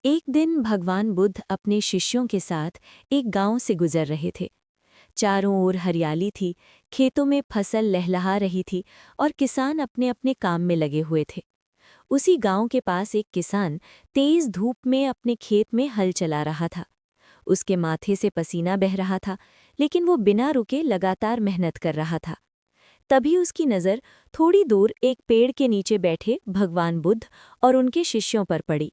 एक दिन भगवान बुद्ध अपने शिष्यों के साथ एक गांव से गुजर रहे थे। चारों ओर हरियाली थी, खेतों में फसल लहलहा रही थी और किसान अपने अपने काम में लगे हुए थे। उसी गांव के पास एक किसान तेज धूप में अपने खेत में हल चला रहा था। उसके माथे से पसीना बह रहा था, लेकिन वो बिना रुके लगातार मेहनत कर रहा था। तभी उसकी नज़र थोड़ी दूर एक पेड़ के नीचे बैठे भगवान बुद्ध और उनके शिष्यों पर पड़ी।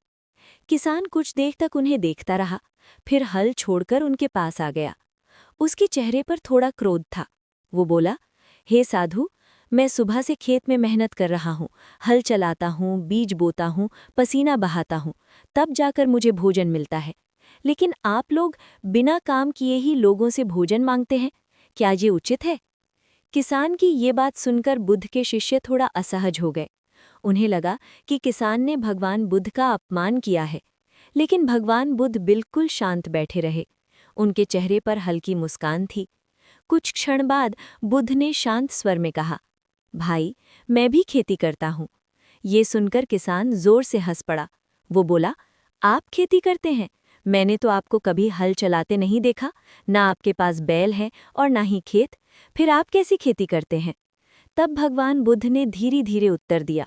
किसान कुछ देर तक उन्हें देखता रहा, फिर हल छोड़कर उनके पास आ गया। उसके चेहरे पर थोड़ा क्रोध था। वो बोला, हे साधु, मैं सुबह से खेत में मेहनत कर रहा हूँ, हल चलाता हूँ, बीज बोता हूँ, पसीना बहाता हूँ, तब जाकर मुझे भोजन मिलता है। लेकिन आप लोग बिना काम किए ही लोगों से भोजन मांगते हैं। क्या ये उचित है? किसान की ये बात सुनकर बुद्ध के शिष्य थोड़ा असहज हो गए। उन्हें लगा कि किसान ने भगवान बुद्ध का अपमान किया है। लेकिन भगवान बुद्ध बिल्कुल शांत बैठे रहे। उनके चेहरे पर हल्की मुस्कान थी। कुछ क्षण बाद बुद्ध ने शांत स्वर में कहा, भाई, मैं भी खेती करता हूँ। ये सुनकर किसान जोर से हंस पड़ा। वो बोला, आप खेती करते हैं? मैंने तो आपको कभी हल चलाते नहीं देखा। ना आपके पास बैल है और ना ही खेत। फिर आप कैसी खेती करते हैं? तब भगवान बुद्ध ने धीरे धीरे उत्तर दिया,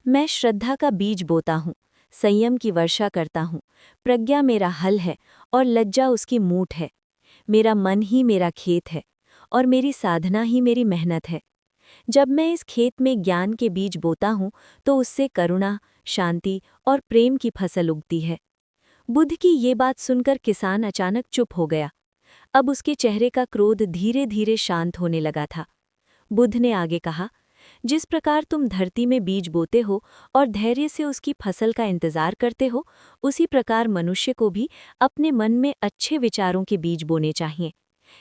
मैं श्रद्धा का बीज बोता हूँ, संयम की वर्षा करता हूँ, प्रज्ञा मेरा हल है और लज्जा उसकी मूठ है। मेरा मन ही मेरा खेत है और मेरी साधना ही मेरी मेहनत है। जब मैं इस खेत में ज्ञान के बीज बोता हूँ तो उससे करुणा, शांति और प्रेम की फसल उगती है। बुद्ध की ये बात सुनकर किसान अचानक चुप हो गया। अब उसके चेहरे का क्रोध धीरे धीरे शांत होने लगा था। बुद्ध ने आगे कहा, जिस प्रकार तुम धरती में बीज बोते हो और धैर्य से उसकी फसल का इंतजार करते हो, उसी प्रकार मनुष्य को भी अपने मन में अच्छे विचारों के बीज बोने चाहिए।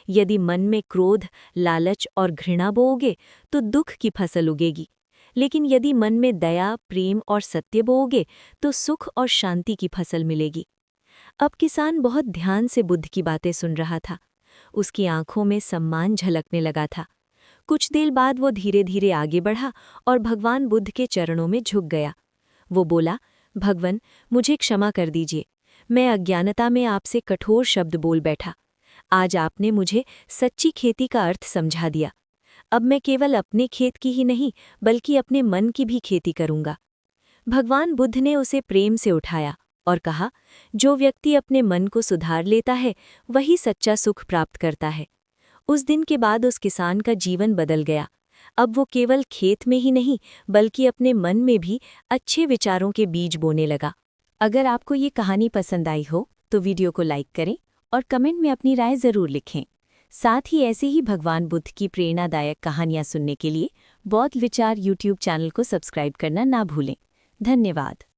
यदि मन में क्रोध, लालच और घृणा बोओगे तो दुख की फसल उगेगी। लेकिन यदि मन में दया, प्रेम और सत्य बोओगे तो सुख और शांति की फसल मिलेगी। अब किसान बहुत ध्यान से बुद्ध की बातें सुन रहा था। उसकी आंखों में सम्मान झलकने लगा था। कुछ देर बाद वो धीरे धीरे आगे बढ़ा और भगवान बुद्ध के चरणों में झुक गया। वो बोला, भगवन, मुझे क्षमा कर दीजिए। मैं अज्ञानता में आपसे कठोर शब्द बोल बैठा। आज आपने मुझे सच्ची खेती का अर्थ समझा दिया। अब मैं केवल अपने खेत की ही नहीं, बल्कि अपने मन की भी खेती करूंगा। भगवान बुद्ध ने उसे प्रेम से उठाया और कहा, जो व्यक्ति अपने मन को सुधार लेता है, वही सच्चा सुख प्राप्त करता है। उस दिन के बाद उस किसान का जीवन बदल गया। अब वो केवल खेत में ही नहीं, बल्कि अपने मन में भी अच्छे विचारों के बीज बोने लगा। अगर आपको ये कहानी पसंद आई हो तो वीडियो को लाइक करें और कमेंट में अपनी राय ज़रूर लिखें। साथ ही ऐसे ही भगवान बुद्ध की प्रेरणादायक कहानियाँ सुनने के लिए बौद्ध विचार यूट्यूब चैनल को सब्सक्राइब करना ना भूलें। धन्यवाद।